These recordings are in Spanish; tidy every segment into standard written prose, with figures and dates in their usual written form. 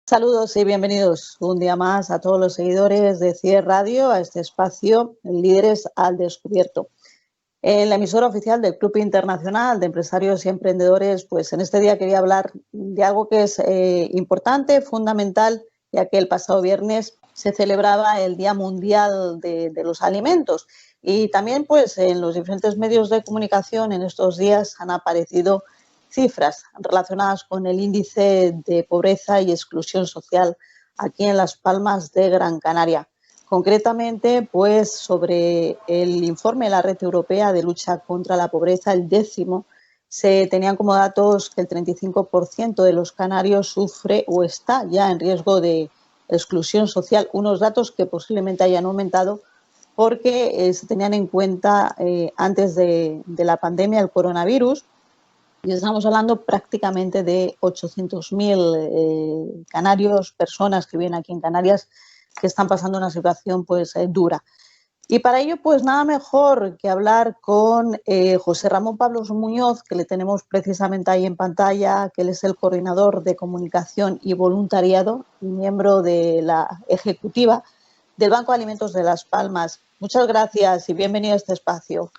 Saludos y bienvenidos un día más a todos los seguidores de CIER Radio, a este espacio Líderes al Descubierto. En la emisora oficial del Club Internacional de Empresarios y Emprendedores, pues en este día quería hablar de algo que es importante, fundamental, ya que el pasado viernes se celebraba el Día Mundial de los Alimentos. Y también pues en los diferentes medios de comunicación en estos días han aparecido cifras relacionadas con el índice de pobreza y exclusión social aquí en Las Palmas de Gran Canaria. Concretamente, pues sobre el informe de la Red Europea de Lucha contra la Pobreza, el 10º, se tenían como datos que el 35% de los canarios sufre o está ya en riesgo de exclusión social, unos datos que posiblemente hayan aumentado porque se tenían en cuenta antes de la pandemia, el coronavirus. Y estamos hablando prácticamente de 800.000 canarios, personas que viven aquí en Canarias, que están pasando una situación pues dura. Y para ello, pues nada mejor que hablar con José Ramón Pablos Muñoz, que le tenemos precisamente ahí en pantalla, que él es el coordinador de comunicación y voluntariado y miembro de la ejecutiva del Banco de Alimentos de Las Palmas. Muchas gracias y bienvenido a este espacio.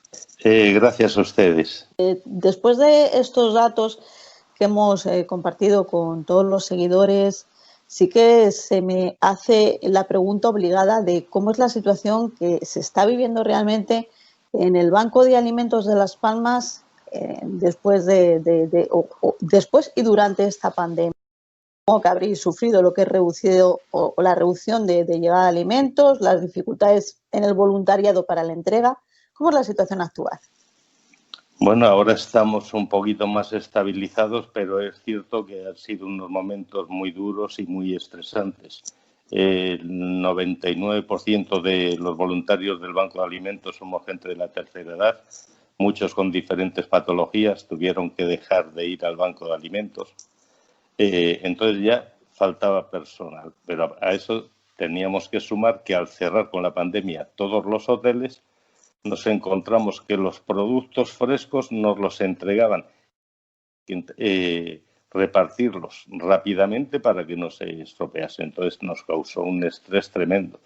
Gracias a ustedes. Después de estos datos que hemos compartido con todos los seguidores, sí que se me hace la pregunta obligada de cómo es la situación que se está viviendo realmente en el Banco de Alimentos de Las Palmas después después y durante esta pandemia. Supongo que habréis sufrido lo que es reducido o la reducción de llegada de alimentos, las dificultades en el voluntariado para la entrega. ¿Cómo es la situación actual? Bueno, ahora estamos un poquito más estabilizados, pero es cierto que han sido unos momentos muy duros y muy estresantes. El 99% de los voluntarios del Banco de Alimentos somos gente de la tercera edad. Muchos con diferentes patologías tuvieron que dejar de ir al Banco de Alimentos. Entonces ya faltaba personal, pero a eso teníamos que sumar que al cerrar con la pandemia todos los hoteles, nos encontramos que los productos frescos nos los entregaban, repartirlos rápidamente para que no se estropease. Entonces nos causó un estrés tremendo.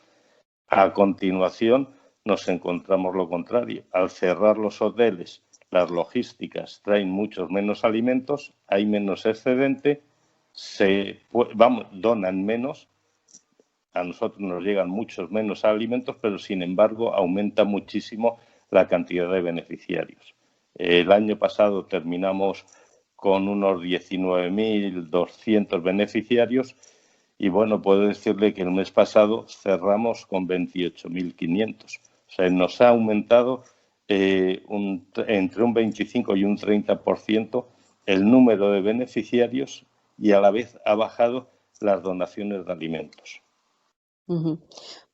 A continuación nos encontramos lo contrario. Al cerrar los hoteles, las logísticas traen muchos menos alimentos, hay menos excedente, donan menos. A nosotros nos llegan muchos menos alimentos, pero sin embargo aumenta muchísimo la cantidad de beneficiarios. El año pasado terminamos con unos 19.200 beneficiarios y bueno, puedo decirle que el mes pasado cerramos con 28.500. O sea, nos ha aumentado entre un 25 y un 30% el número de beneficiarios y a la vez ha bajado las donaciones de alimentos.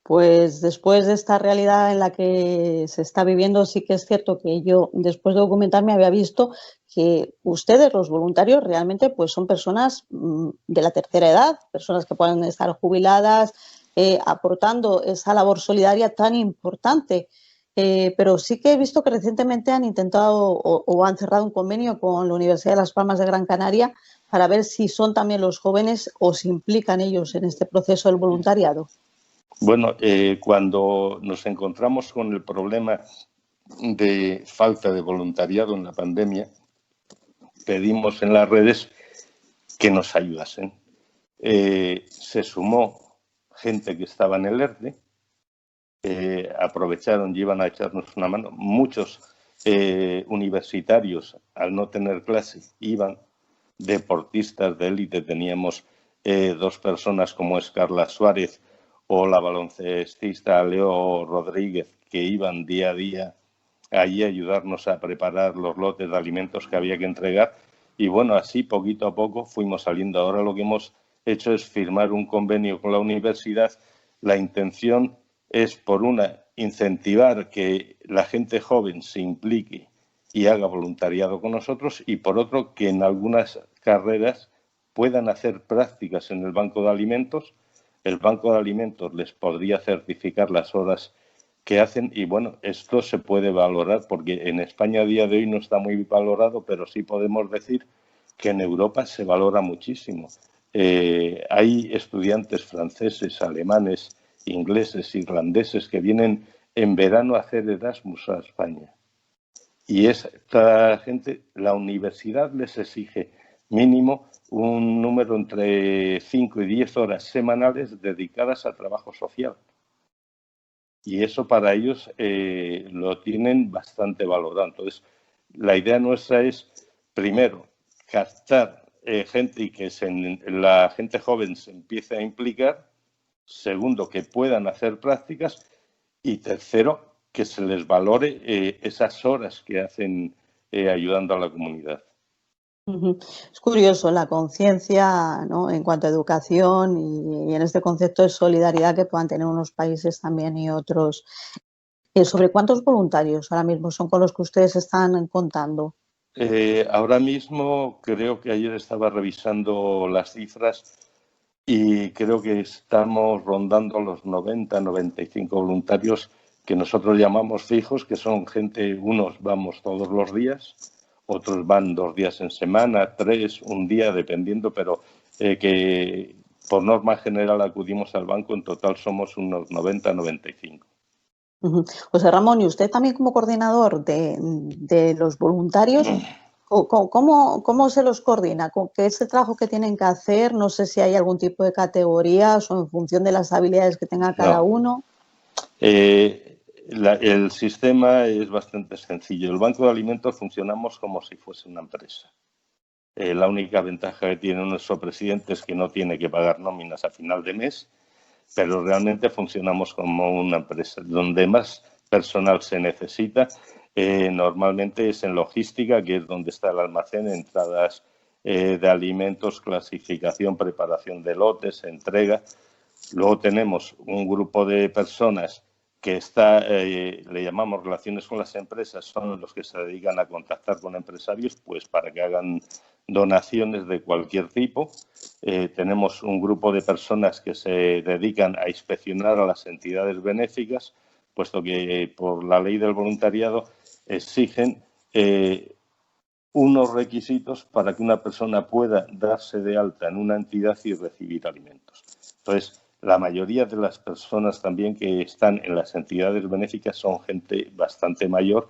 Pues después de esta realidad en la que se está viviendo, sí que es cierto que yo, después de documentarme, había visto que ustedes, los voluntarios, realmente pues son personas de la tercera edad, personas que pueden estar jubiladas, aportando esa labor solidaria tan importante. Pero sí que he visto que recientemente han intentado o han cerrado un convenio con la Universidad de Las Palmas de Gran Canaria para ver si son también los jóvenes o se implican ellos en este proceso del voluntariado. Bueno, cuando nos encontramos con el problema de falta de voluntariado en la pandemia, pedimos en las redes que nos ayudasen. Se sumó gente que estaba en el ERTE, aprovecharon y iban a echarnos una mano. Muchos universitarios, al no tener clase, iban. Deportistas de élite, teníamos 2 personas como es Carla Suárez o la baloncestista Leo Rodríguez, que iban día a día allí a ayudarnos a preparar los lotes de alimentos que había que entregar. Y bueno, así poquito a poco fuimos saliendo. Ahora lo que hemos hecho es firmar un convenio con la universidad. La intención es, por una, incentivar que la gente joven se implique y haga voluntariado con nosotros, y por otro, que en algunas carreras puedan hacer prácticas en el Banco de Alimentos. El Banco de Alimentos les podría certificar las horas que hacen y bueno, esto se puede valorar porque en España a día de hoy no está muy valorado, pero sí podemos decir que en Europa se valora muchísimo. hay estudiantes franceses, alemanes, ingleses, irlandeses que vienen en verano a hacer Erasmus a España. Y esta gente, la universidad les exige mínimo un número entre 5 y 10 horas semanales dedicadas a trabajo social. Y eso para ellos lo tienen bastante valorado. Entonces, la idea nuestra es, primero, captar gente y que la gente joven se empiece a implicar. Segundo, que puedan hacer prácticas. Y tercero, que se les valore esas horas que hacen ayudando a la comunidad. Es curioso la conciencia, ¿no?, en cuanto a educación y en este concepto de solidaridad que puedan tener unos países también y otros. ¿Sobre cuántos voluntarios ahora mismo son con los que ustedes están contando? Ahora mismo creo que ayer estaba revisando las cifras y creo que estamos rondando los 90, 95 voluntarios que nosotros llamamos fijos, que son gente, unos vamos todos los días, otros van 2 días en semana, 3, un día, dependiendo, pero que por norma general acudimos al banco, en total somos unos 90, 95. José Ramón, y usted también como coordinador de los voluntarios, ¿cómo se los coordina? ¿Con qué es el trabajo que tienen que hacer? No sé si hay algún tipo de categorías o en función de las habilidades que tenga cada No. uno. El sistema es bastante sencillo. El Banco de Alimentos funcionamos como si fuese una empresa. La única ventaja que tiene nuestro presidente es que no tiene que pagar nóminas a final de mes, pero realmente funcionamos como una empresa. Donde más personal se necesita normalmente es en logística, que es donde está el almacén, entradas de alimentos, clasificación, preparación de lotes, entrega. Luego tenemos un grupo de personas que le llamamos relaciones con las empresas, son los que se dedican a contactar con empresarios pues para que hagan donaciones de cualquier tipo. Tenemos un grupo de personas que se dedican a inspeccionar a las entidades benéficas, puesto que por la ley del voluntariado exigen unos requisitos para que una persona pueda darse de alta en una entidad y recibir alimentos. Entonces, la mayoría de las personas también que están en las entidades benéficas son gente bastante mayor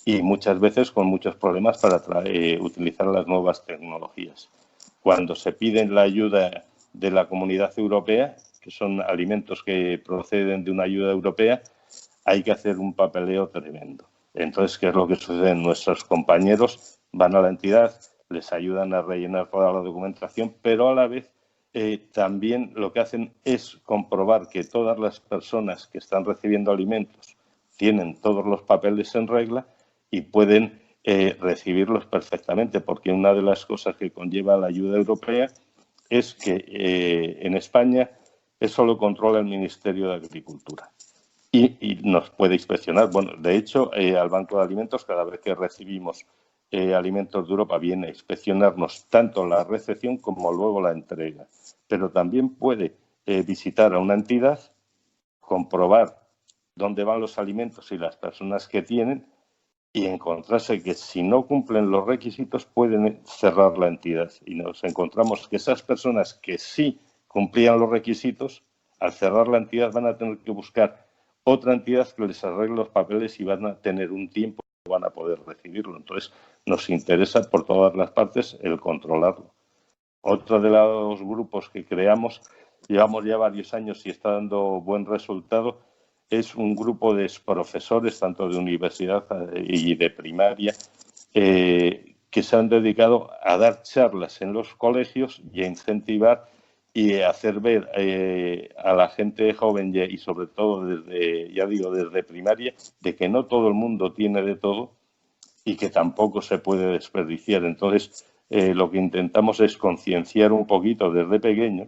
y muchas veces con muchos problemas para utilizar las nuevas tecnologías. Cuando se piden la ayuda de la Comunidad Europea, que son alimentos que proceden de una ayuda europea, hay que hacer un papeleo tremendo. Entonces, ¿qué es lo que sucede? Nuestros compañeros van a la entidad, les ayudan a rellenar toda la documentación, pero a la vez también lo que hacen es comprobar que todas las personas que están recibiendo alimentos tienen todos los papeles en regla y pueden recibirlos perfectamente, porque una de las cosas que conlleva la ayuda europea es que en España eso lo controla el Ministerio de Agricultura y nos puede inspeccionar. Bueno, de hecho, al Banco de Alimentos, cada vez que recibimos alimentos de Europa, viene a inspeccionarnos tanto la recepción como luego la entrega. Pero también puede visitar a una entidad, comprobar dónde van los alimentos y las personas que tienen y encontrarse que si no cumplen los requisitos pueden cerrar la entidad. Y nos encontramos que esas personas que sí cumplían los requisitos, al cerrar la entidad van a tener que buscar otra entidad que les arregle los papeles y van a tener un tiempo que van a poder recibirlo. Entonces, nos interesa por todas las partes el controlarlo. Otro de los grupos que creamos, llevamos ya varios años y está dando buen resultado, es un grupo de profesores, tanto de universidad y de primaria, que se han dedicado a dar charlas en los colegios y a incentivar y a hacer ver a la gente joven y sobre todo desde primaria, de que no todo el mundo tiene de todo y que tampoco se puede desperdiciar. Entonces, lo que intentamos es concienciar un poquito desde pequeño.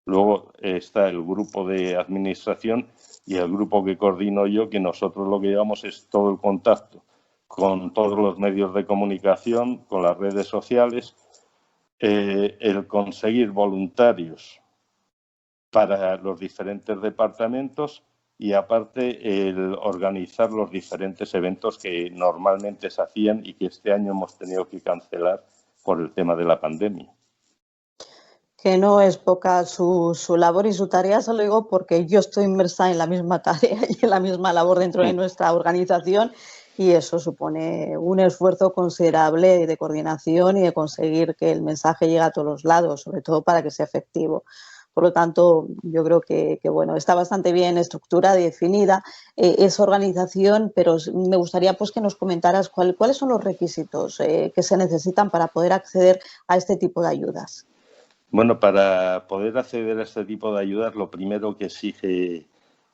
Luego está el grupo de administración y el grupo que coordino yo, que nosotros lo que llevamos es todo el contacto con todos los medios de comunicación, con las redes sociales, el conseguir voluntarios para los diferentes departamentos y aparte el organizar los diferentes eventos que normalmente se hacían y que este año hemos tenido que cancelar por el tema de la pandemia. Que no es poca su labor y su tarea, se lo digo porque yo estoy inmersa en la misma tarea y en la misma labor dentro de nuestra organización y eso supone un esfuerzo considerable de coordinación y de conseguir que el mensaje llegue a todos los lados, sobre todo para que sea efectivo. Por lo tanto, yo creo que bueno, está bastante bien estructurada y definida esa organización, pero me gustaría pues, que nos comentaras cuáles son los requisitos que se necesitan para poder acceder a este tipo de ayudas. Bueno, para poder acceder a este tipo de ayudas, lo primero que exige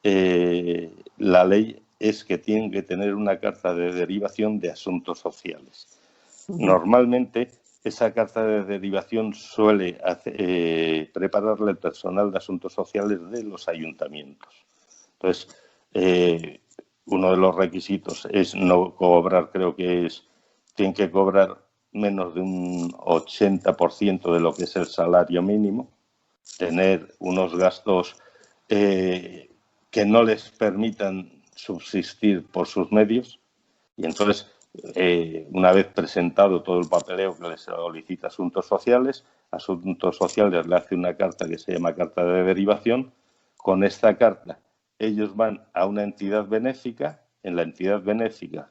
la ley es que tienen que tener una carta de derivación de asuntos sociales. Normalmente, esa carta de derivación suele prepararla el personal de asuntos sociales de los ayuntamientos. Entonces, uno de los requisitos es no cobrar, tienen que cobrar menos de un 80% de lo que es el salario mínimo, tener unos gastos que no les permitan subsistir por sus medios y entonces, una vez presentado todo el papeleo que les solicita Asuntos Sociales le hace una carta que se llama carta de derivación. Con esta carta ellos van a una entidad benéfica, en la entidad benéfica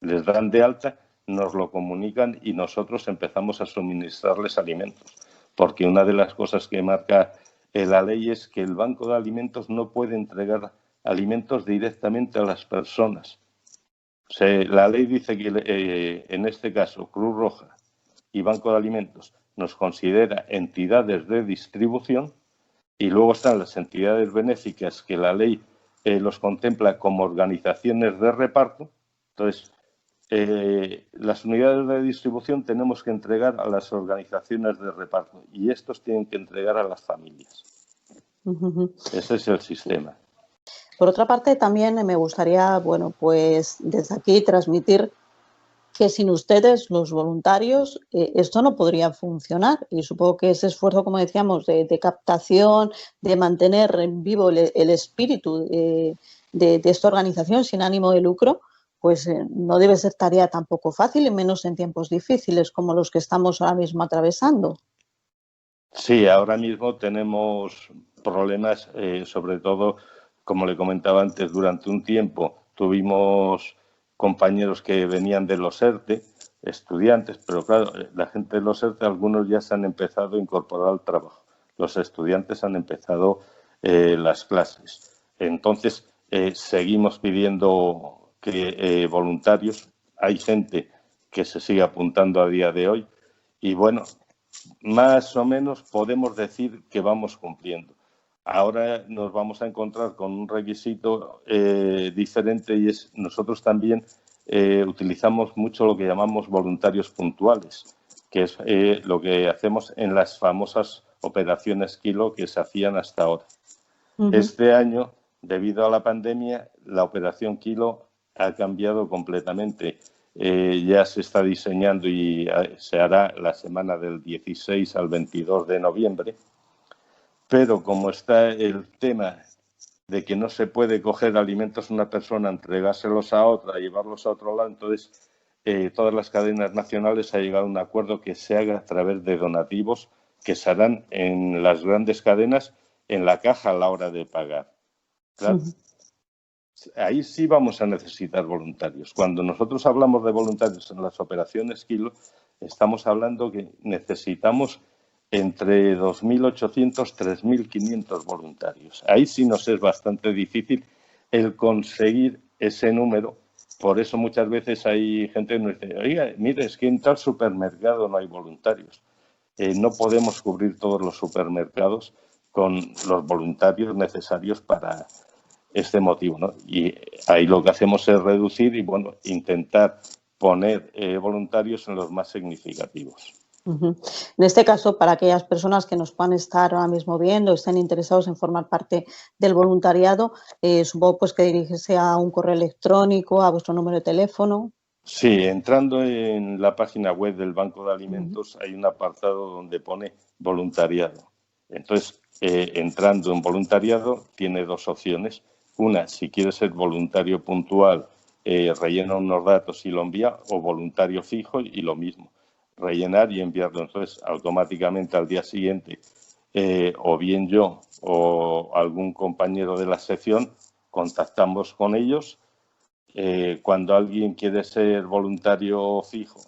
les dan de alta, nos lo comunican y nosotros empezamos a suministrarles alimentos. Porque una de las cosas que marca la ley es que el Banco de Alimentos no puede entregar alimentos directamente a las personas. O sea, la ley dice que en este caso Cruz Roja y Banco de Alimentos nos considera entidades de distribución y luego están las entidades benéficas que la ley los contempla como organizaciones de reparto. Entonces, las unidades de distribución tenemos que entregar a las organizaciones de reparto y estos tienen que entregar a las familias. Ese es el sistema. Por otra parte, también me gustaría, bueno, pues desde aquí transmitir que sin ustedes, los voluntarios, esto no podría funcionar. Y supongo que ese esfuerzo, como decíamos, de captación, de mantener en vivo el espíritu de esta organización sin ánimo de lucro, pues no debe ser tarea tampoco fácil, y menos en tiempos difíciles como los que estamos ahora mismo atravesando. Sí, ahora mismo tenemos problemas, sobre todo, como le comentaba antes, durante un tiempo tuvimos compañeros que venían de los ERTE, estudiantes, pero claro, la gente de los ERTE, algunos ya se han empezado a incorporar al trabajo. Los estudiantes han empezado las clases. Entonces, seguimos pidiendo que voluntarios. Hay gente que se sigue apuntando a día de hoy y bueno, más o menos podemos decir que vamos cumpliendo. Ahora nos vamos a encontrar con un requisito diferente y es nosotros también utilizamos mucho lo que llamamos voluntarios puntuales, que es lo que hacemos en las famosas operaciones Kilo que se hacían hasta ahora. Este año, debido a la pandemia, la operación Kilo ha cambiado completamente. Ya se está diseñando y se hará la semana del 16 al 22 de noviembre, pero como está el tema de que no se puede coger alimentos a una persona, entregárselos a otra, llevarlos a otro lado, entonces todas las cadenas nacionales han llegado a un acuerdo que se haga a través de donativos que se harán en las grandes cadenas en la caja a la hora de pagar. Claro. Ahí sí vamos a necesitar voluntarios. Cuando nosotros hablamos de voluntarios en las operaciones Kilo, estamos hablando que necesitamos entre 2.800 y 3.500 voluntarios. Ahí sí nos es bastante difícil el conseguir ese número. Por eso muchas veces hay gente que nos dice, oiga, mire, es que en tal supermercado no hay voluntarios. No podemos cubrir todos los supermercados con los voluntarios necesarios para este motivo, ¿no? Y ahí lo que hacemos es reducir y, bueno, intentar poner voluntarios en los más significativos. En este caso, para aquellas personas que nos puedan estar ahora mismo viendo, estén interesados en formar parte del voluntariado, supongo pues que dirigirse a un correo electrónico, a vuestro número de teléfono. Sí, entrando en la página web del Banco de Alimentos hay un apartado donde pone voluntariado. Entonces, entrando en voluntariado, tiene dos opciones. Una, si quiere ser voluntario puntual, rellena unos datos y lo envía, o voluntario fijo y lo mismo, rellenar y enviarlo. Entonces, automáticamente al día siguiente o bien yo o algún compañero de la sección contactamos con ellos. Cuando alguien quiere ser voluntario fijo,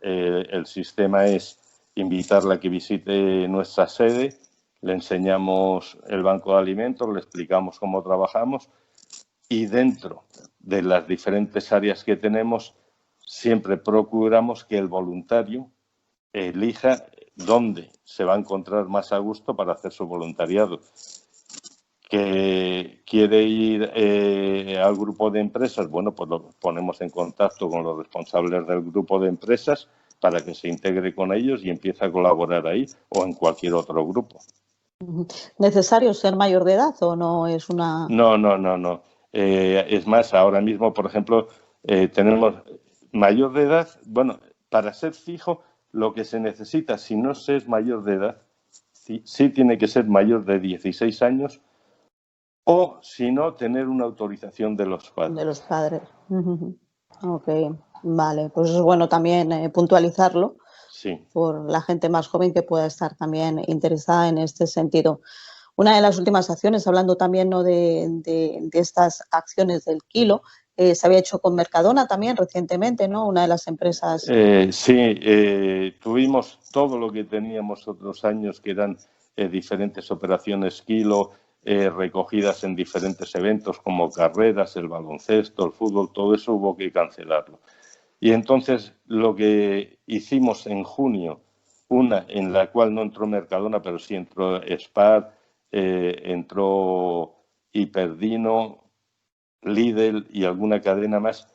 el sistema es invitarle a que visite nuestra sede, le enseñamos el banco de alimentos, le explicamos cómo trabajamos y dentro de las diferentes áreas que tenemos siempre procuramos que el voluntario elija dónde se va a encontrar más a gusto para hacer su voluntariado. Que quiere ir al grupo de empresas, bueno, pues lo ponemos en contacto con los responsables del grupo de empresas para que se integre con ellos y empiece a colaborar ahí o en cualquier otro grupo. ¿Necesario ser mayor de edad o no es una...? No. Es más, ahora mismo, por ejemplo, tenemos mayor de edad, bueno, para ser fijo, lo que se necesita, si no se es mayor de edad, sí tiene que ser mayor de 16 años o, si no, tener una autorización de los padres. De los padres. Ok, vale. Pues es bueno también puntualizarlo, Sí. Por la gente más joven que pueda estar también interesada en este sentido. Una de las últimas acciones, hablando también, ¿no?, de estas acciones del kilo, se había hecho con Mercadona también recientemente, ¿no? Una de las empresas. Sí, tuvimos todo lo que teníamos otros años, que eran diferentes operaciones kilo, recogidas en diferentes eventos como carreras, el baloncesto, el fútbol, todo eso hubo que cancelarlo. Y entonces lo que hicimos en junio, una en la cual no entró Mercadona, pero sí entró Spar, entró Hiperdino, Lidl y alguna cadena más,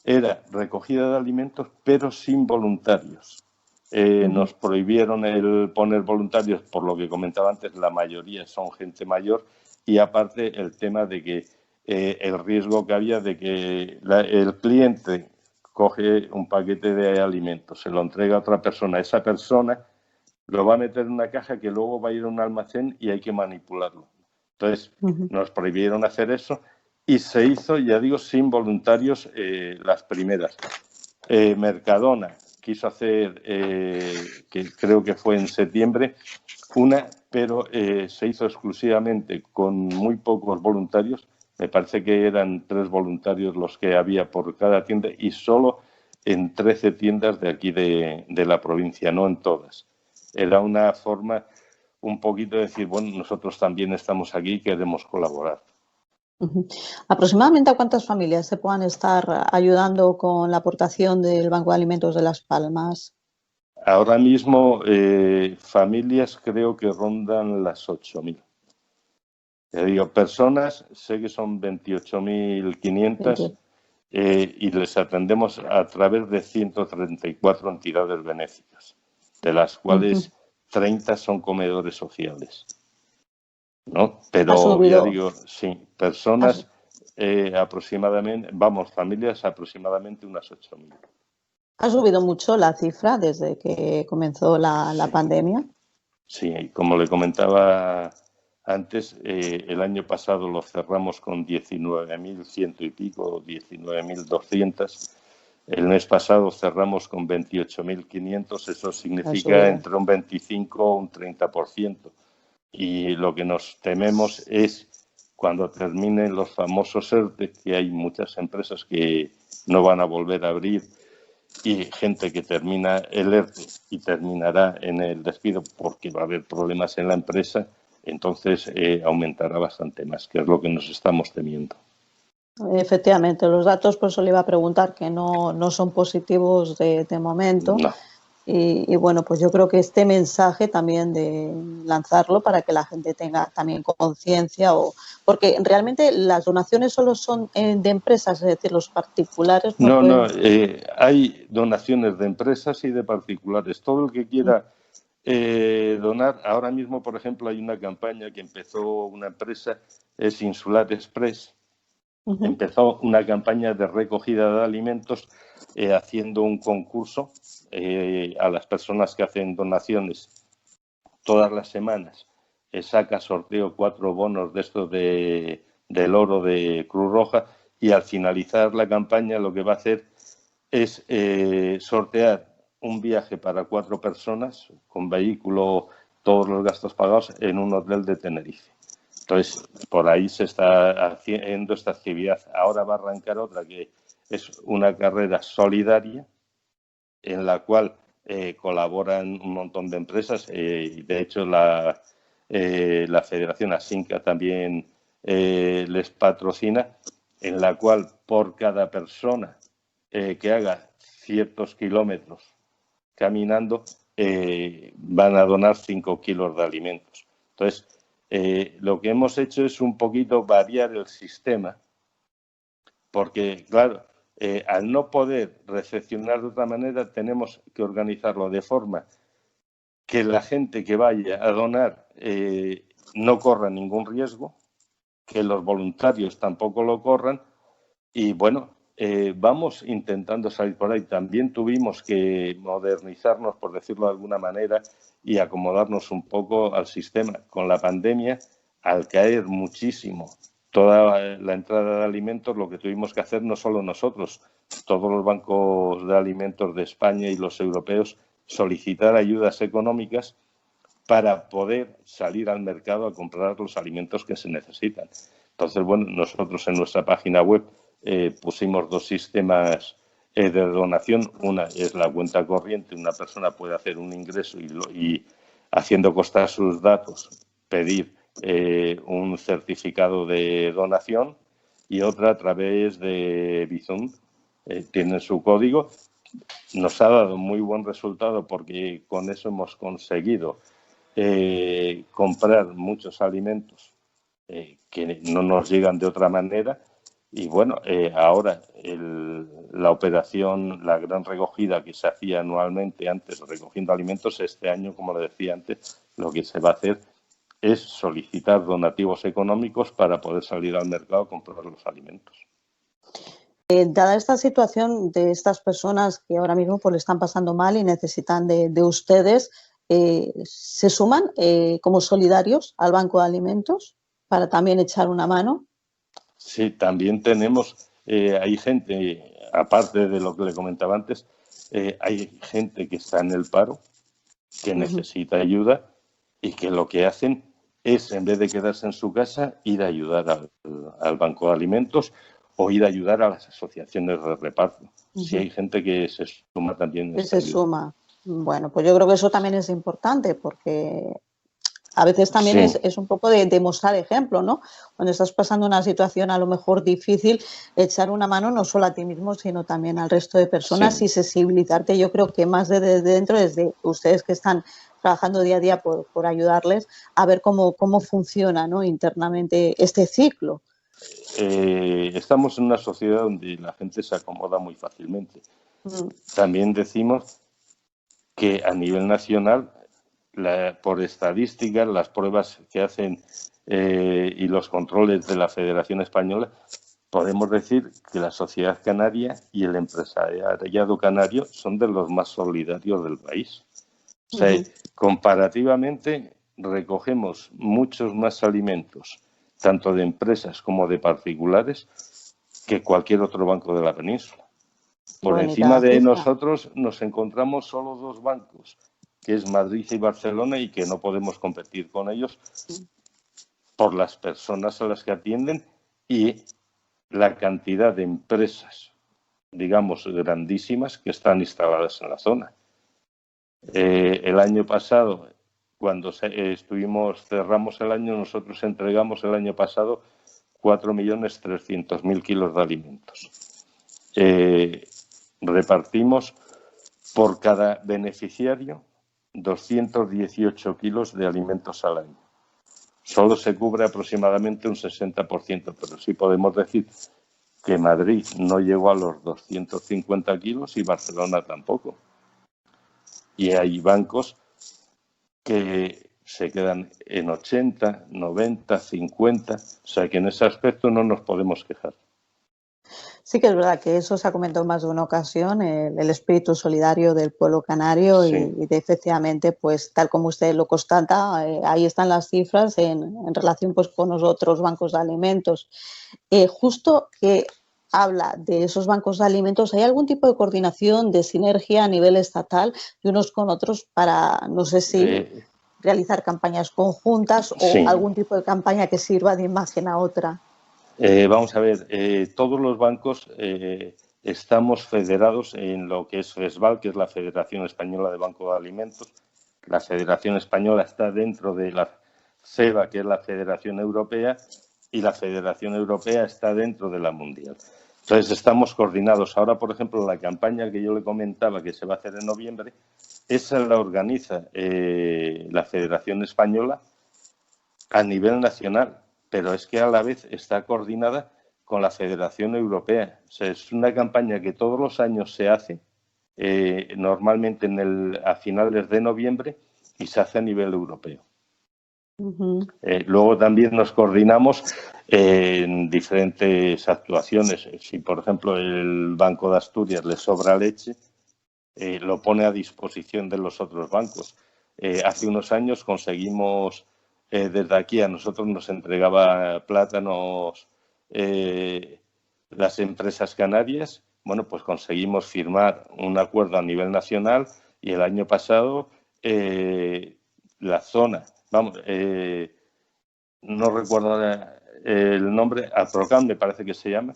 era recogida de alimentos, pero sin voluntarios. Nos prohibieron el poner voluntarios, por lo que comentaba antes, la mayoría son gente mayor, y aparte el tema de que el riesgo que había de que el cliente coge un paquete de alimentos, se lo entrega a otra persona, esa persona lo va a meter en una caja que luego va a ir a un almacén y hay que manipularlo. Entonces, nos prohibieron hacer eso y se hizo, ya digo, sin voluntarios las primeras. Mercadona quiso hacer, que creo que fue en septiembre, una, pero se hizo exclusivamente con muy pocos voluntarios. Me parece que eran 3 voluntarios los que había por cada tienda y solo en 13 tiendas de aquí de la provincia, no en todas. Era una forma un poquito de decir, bueno, nosotros también estamos aquí y queremos colaborar. ¿Aproximadamente a cuántas familias se puedan estar ayudando con la aportación del Banco de Alimentos de Las Palmas? Ahora mismo, familias creo que rondan las 8.000. Te digo, personas, sé que son 28.500 y les atendemos a través de 134 entidades benéficas, de las cuales 30 son comedores sociales, ¿no? Pero ya digo, sí, personas aproximadamente, familias aproximadamente unas 8.000. ¿Ha subido mucho la cifra desde que comenzó la pandemia? Sí, como le comentaba antes, el año pasado lo cerramos con 19.100 y pico, 19.200. El mes pasado cerramos con 28.500, eso significa entre un 25 o un 30%. Y lo que nos tememos es cuando terminen los famosos ERTE, que hay muchas empresas que no van a volver a abrir, y gente que termina el ERTE y terminará en el despido porque va a haber problemas en la empresa, entonces aumentará bastante más, que es lo que nos estamos temiendo. Efectivamente, los datos, por eso le iba a preguntar, que no son positivos de momento. No. Y bueno, pues yo creo que este mensaje también de lanzarlo para que la gente tenga también conciencia, porque realmente las donaciones solo son de empresas, es decir, los particulares no pueden... Hay donaciones de empresas y de particulares. Todo el que quiera donar, ahora mismo, por ejemplo, hay una campaña que empezó una empresa, es Insular Express. Empezó una campaña de recogida de alimentos haciendo un concurso a las personas que hacen donaciones todas las semanas. Saca sorteo 4 bonos de estos del oro de Cruz Roja y al finalizar la campaña lo que va a hacer es sortear un viaje para 4 personas con vehículo todos los gastos pagados en un hotel de Tenerife. Entonces, por ahí se está haciendo esta actividad. Ahora va a arrancar otra que es una carrera solidaria en la cual colaboran un montón de empresas. Y de hecho, la Federación Asinca también les patrocina, en la cual por cada persona que haga ciertos kilómetros caminando, van a donar 5 kilos de alimentos. Entonces, lo que hemos hecho es un poquito variar el sistema, porque, claro, al no poder recepcionar de otra manera, tenemos que organizarlo de forma que la gente que vaya a donar no corra ningún riesgo, que los voluntarios tampoco lo corran, y bueno, vamos intentando salir por ahí. También tuvimos que modernizarnos, por decirlo de alguna manera, y acomodarnos un poco al sistema. Con la pandemia, al caer muchísimo toda la entrada de alimentos, lo que tuvimos que hacer no solo nosotros, todos los bancos de alimentos de España y los europeos, solicitar ayudas económicas para poder salir al mercado a comprar los alimentos que se necesitan. Entonces, bueno, nosotros en nuestra página web pusimos 2 sistemas de donación. Una es la cuenta corriente, una persona puede hacer un ingreso y haciendo constar sus datos, pedir un certificado de donación, y otra a través de Bizum. Tienen su código. Nos ha dado muy buen resultado porque con eso hemos conseguido comprar muchos alimentos que no nos llegan de otra manera. Y bueno, ahora la operación, la gran recogida que se hacía anualmente antes recogiendo alimentos, este año, como le decía antes, lo que se va a hacer es solicitar donativos económicos para poder salir al mercado a comprar los alimentos. Dada esta situación de estas personas que ahora mismo pues le están pasando mal y necesitan de ustedes, ¿se suman como solidarios al Banco de Alimentos para también echar una mano? Sí, también tenemos, hay gente, aparte de lo que le comentaba antes, hay gente que está en el paro, que necesita ayuda y que lo que hacen es, en vez de quedarse en su casa, ir a ayudar al Banco de Alimentos o ir a ayudar a las asociaciones de reparto. Sí, hay gente que se suma también. Que se suma. Bueno, pues yo creo que eso también es importante porque a veces también sí. es un poco de mostrar ejemplo, ¿no? Cuando estás pasando una situación a lo mejor difícil, echar una mano no solo a ti mismo, sino también al resto de personas y sensibilizarte. Yo creo que más desde dentro, desde ustedes que están trabajando día a día por ayudarles a ver cómo funciona, ¿no?, internamente este ciclo. Estamos en una sociedad donde la gente se acomoda muy fácilmente. También decimos que a nivel nacional, por estadísticas, las pruebas que hacen y los controles de la Federación Española, podemos decir que la sociedad canaria y el empresariado canario son de los más solidarios del país. O sea, comparativamente recogemos muchos más alimentos, tanto de empresas como de particulares, que cualquier otro banco de la península. Por encima de nosotros nos encontramos solo 2 bancos, que es Madrid y Barcelona, y que no podemos competir con ellos por las personas a las que atienden y la cantidad de empresas, digamos, grandísimas que están instaladas en la zona. El año pasado, cuando cerramos el año, nosotros entregamos el año pasado 4.300.000 kilos de alimentos. Repartimos por cada beneficiario 218 kilos de alimentos al año. Solo se cubre aproximadamente un 60%, pero sí podemos decir que Madrid no llegó a los 250 kilos y Barcelona tampoco. Y hay bancos que se quedan en 80, 90, 50, o sea que en ese aspecto no nos podemos quejar. Sí que es verdad que eso se ha comentado más de una ocasión, el espíritu solidario del pueblo canario y efectivamente, pues tal como usted lo constata, ahí están las cifras en relación pues con los otros bancos de alimentos. Justo que habla de esos bancos de alimentos, ¿hay algún tipo de coordinación, de sinergia a nivel estatal de unos con otros para, no sé si... realizar campañas conjuntas o Sí. algún tipo de campaña que sirva de imagen a otra. Vamos a ver, todos los bancos estamos federados en lo que es FESVAL, que es la Federación Española de Banco de Alimentos. La Federación Española está dentro de la FEBA, que es la Federación Europea, y la Federación Europea está dentro de la Mundial. Entonces, estamos coordinados. Ahora, por ejemplo, la campaña que yo le comentaba que se va a hacer en noviembre, esa la organiza la Federación Española a nivel nacional, pero es que a la vez está coordinada con la Federación Europea. O sea, es una campaña que todos los años se hace, normalmente a finales de noviembre, y se hace a nivel europeo. Luego también nos coordinamos en diferentes actuaciones. Si, por ejemplo, el Banco de Asturias le sobra leche, lo pone a disposición de los otros bancos. Hace unos años conseguimos, desde aquí a nosotros nos entregaba plátanos las empresas canarias. Bueno, pues conseguimos firmar un acuerdo a nivel nacional y el año pasado la zona, vamos, no recuerdo el nombre, Aprocam me parece que se llama,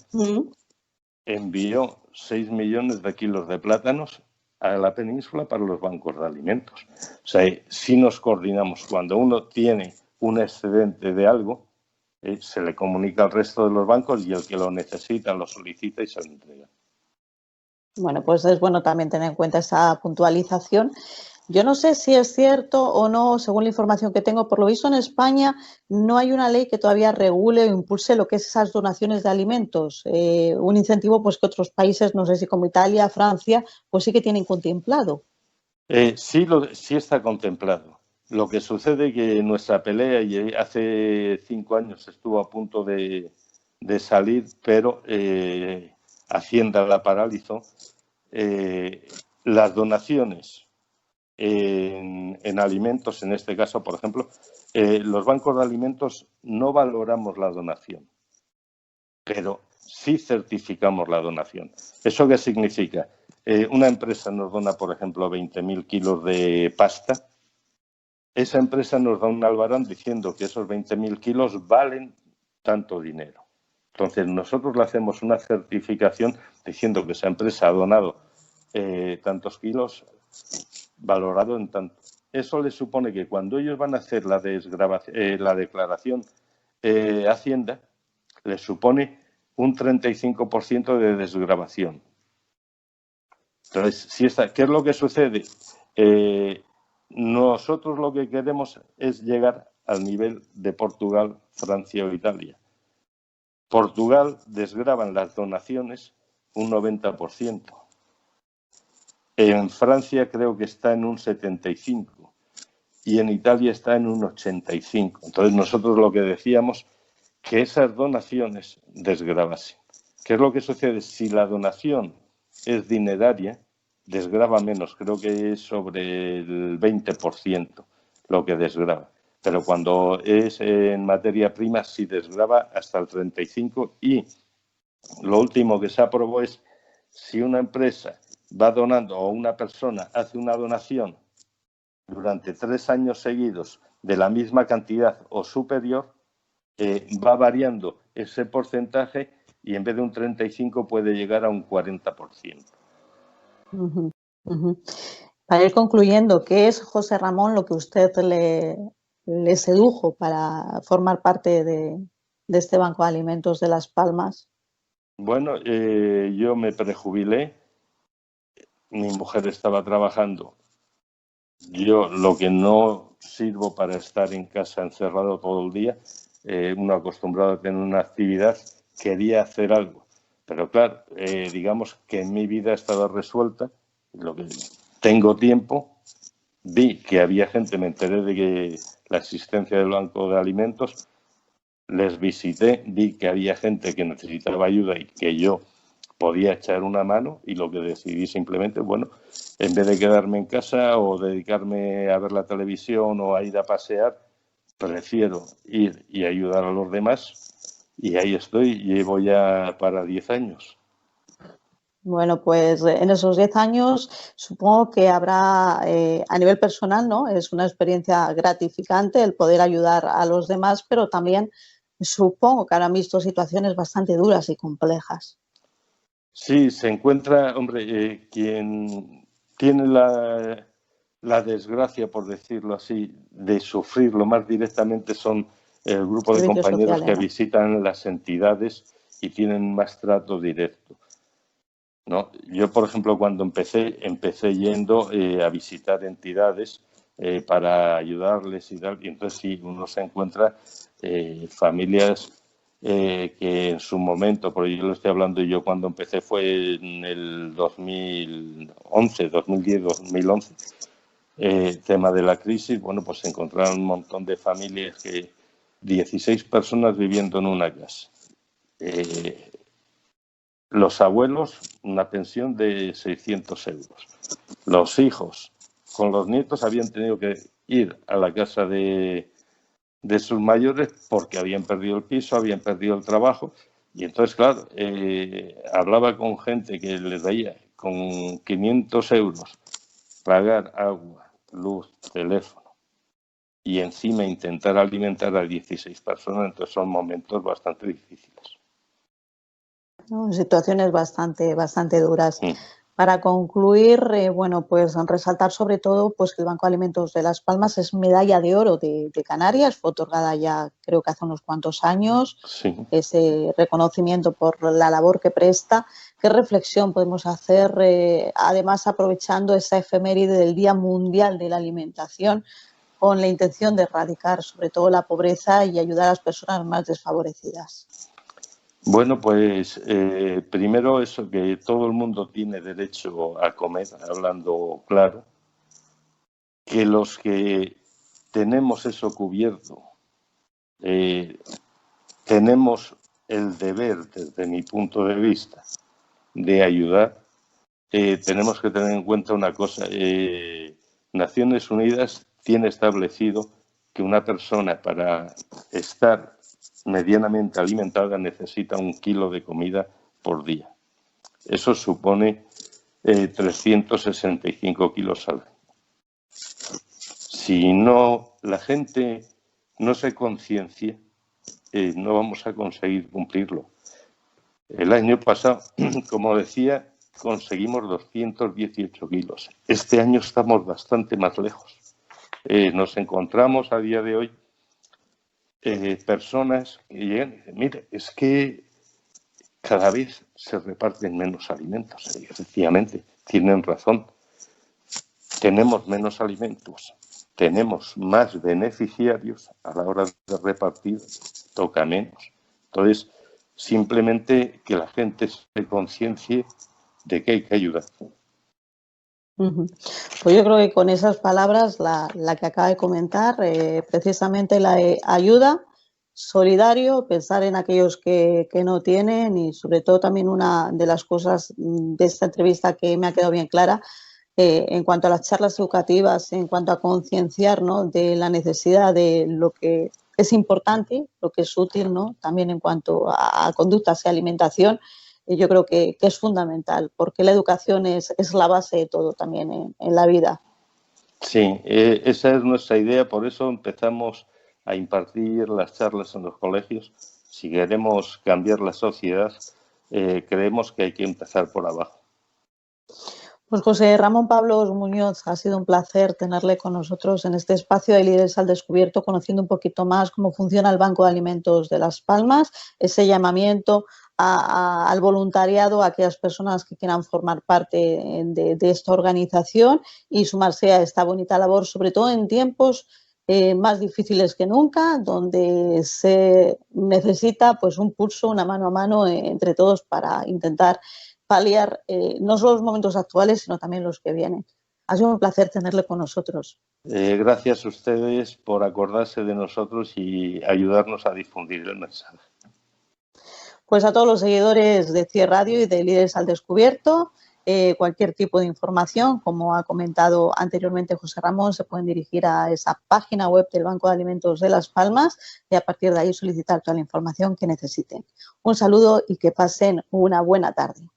envió 6 millones de kilos de plátanos a la península para los bancos de alimentos. O sea, si nos coordinamos, cuando uno tiene un excedente de algo, se le comunica al resto de los bancos y el que lo necesita lo solicita y se lo entrega. Bueno, pues es bueno también tener en cuenta esa puntualización. Yo no sé si es cierto o no, según la información que tengo, por lo visto en España no hay una ley que todavía regule o impulse lo que es esas donaciones de alimentos. Un incentivo pues que otros países, no sé si como Italia, Francia, pues sí que tienen contemplado. Sí está contemplado. Lo que sucede es que nuestra pelea, y hace 5 años estuvo a punto de salir, pero Hacienda la paralizó. Las donaciones en alimentos, en este caso, por ejemplo, los bancos de alimentos no valoramos la donación, pero sí certificamos la donación. ¿Eso qué significa? Una empresa nos dona, por ejemplo, 20.000 kilos de pasta. Esa empresa nos da un albarán diciendo que esos 20.000 kilos valen tanto dinero. Entonces, nosotros le hacemos una certificación diciendo que esa empresa ha donado tantos kilos valorado en tanto. Eso les supone que cuando ellos van a hacer la declaración Hacienda, les supone un 35% de desgravación. Entonces, ¿qué es lo que sucede? Nosotros lo que queremos es llegar al nivel de Portugal, Francia o Italia. Portugal desgravan las donaciones un 90%. En Francia creo que está en un 75% y en Italia está en un 85%. Entonces nosotros lo que decíamos, que esas donaciones desgravasen. ¿Qué es lo que sucede? Si la donación es dineraria, desgrava menos, creo que es sobre el 20% lo que desgrava. Pero cuando es en materia prima, sí desgrava hasta el 35%. Y lo último que se aprobó es, si una empresa va donando o una persona hace una donación durante 3 años seguidos de la misma cantidad o superior, va variando ese porcentaje y en vez de un 35% puede llegar a un 40%. Para ir concluyendo, ¿qué es, José Ramón, lo que usted le sedujo para formar parte de este Banco de Alimentos de Las Palmas? Bueno, yo me prejubilé, mi mujer estaba trabajando. Yo lo que no sirvo para estar en casa encerrado todo el día, uno acostumbrado a tener una actividad, quería hacer algo. Pero claro, digamos que en mi vida estaba resuelta, lo que tengo tiempo, vi que había gente, me enteré de que la existencia del Banco de Alimentos, les visité, vi que había gente que necesitaba ayuda y que yo podía echar una mano, y lo que decidí simplemente, bueno, en vez de quedarme en casa o dedicarme a ver la televisión o a ir a pasear, prefiero ir y ayudar a los demás, y ahí estoy, llevo ya para 10 años. Bueno, pues en esos 10 años supongo que habrá, a nivel personal, ¿no? Es una experiencia gratificante el poder ayudar a los demás, pero también supongo que habrán visto situaciones bastante duras y complejas. Sí, se encuentra, hombre, quien tiene la desgracia, por decirlo así, de sufrirlo más directamente son el grupo de Servicios compañeros sociales, que ¿no? visitan las entidades y tienen más trato directo, ¿no? Yo, por ejemplo, cuando empecé yendo a visitar entidades para ayudarles y tal, y entonces sí, uno se encuentra familias que en su momento, porque yo lo estoy hablando yo cuando empecé fue en el 2011, 2010, 2011, tema de la crisis, bueno, pues se encontraron un montón de familias 16 personas viviendo en una casa. Los abuelos, una pensión de 600 euros. Los hijos con los nietos habían tenido que ir a la casa de sus mayores porque habían perdido el piso, habían perdido el trabajo. Y entonces, claro, hablaba con gente que les veía con 500 euros pagar agua, luz, teléfono y encima intentar alimentar a 16 personas, entonces son momentos bastante difíciles. ¿No? Situaciones bastante duras. Mm. Para concluir, bueno, pues resaltar sobre todo pues, que el Banco de Alimentos de Las Palmas es medalla de oro de Canarias, fue otorgada ya creo que hace unos cuantos años, Sí. ese reconocimiento por la labor que presta. ¿Qué reflexión podemos hacer, además aprovechando esa efeméride del Día Mundial de la Alimentación, con la intención de erradicar sobre todo la pobreza y ayudar a las personas más desfavorecidas? Bueno, pues primero eso, que todo el mundo tiene derecho a comer, hablando claro, que los que tenemos eso cubierto, tenemos el deber, desde mi punto de vista, de ayudar. Tenemos que tener en cuenta una cosa, Naciones Unidas tiene establecido que una persona para estar medianamente alimentada necesita 1 kilo de comida por día. Eso supone 365 kilos al año. Si no, la gente no se conciencia, no vamos a conseguir cumplirlo. El año pasado, como decía, conseguimos 218 kilos. Este año estamos bastante más lejos. Nos encontramos a día de hoy personas que llegan y dicen, mire, es que cada vez se reparten menos alimentos. Y efectivamente, tienen razón. Tenemos menos alimentos, tenemos más beneficiarios a la hora de repartir, toca menos. Entonces, simplemente que la gente se conciencie de que hay que ayudar. Pues yo creo que con esas palabras, la que acaba de comentar, precisamente la de ayuda, solidario, pensar en aquellos que no tienen y sobre todo también una de las cosas de esta entrevista que me ha quedado bien clara, en cuanto a las charlas educativas, en cuanto a concienciar, ¿no?, de la necesidad de lo que es importante, lo que es útil, ¿no?, también en cuanto a conductas y alimentación, yo creo que es fundamental, porque la educación es la base de todo también en la vida. Sí, esa es nuestra idea, por eso empezamos a impartir las charlas en los colegios. Si queremos cambiar la sociedad, creemos que hay que empezar por abajo. Pues José Ramón Pablos Muñoz, ha sido un placer tenerle con nosotros en este espacio de Líderes al Descubierto, conociendo un poquito más cómo funciona el Banco de Alimentos de Las Palmas, ese llamamiento al voluntariado, a aquellas personas que quieran formar parte de esta organización y sumarse a esta bonita labor, sobre todo en tiempos más difíciles que nunca, donde se necesita pues un pulso, una mano a mano entre todos para intentar paliar no solo los momentos actuales, sino también los que vienen. Ha sido un placer tenerle con nosotros. Gracias a ustedes por acordarse de nosotros y ayudarnos a difundir el mensaje. Pues a todos los seguidores de CIE Radio y de Líderes al Descubierto, cualquier tipo de información, como ha comentado anteriormente José Ramón, se pueden dirigir a esa página web del Banco de Alimentos de Las Palmas y a partir de ahí solicitar toda la información que necesiten. Un saludo y que pasen una buena tarde.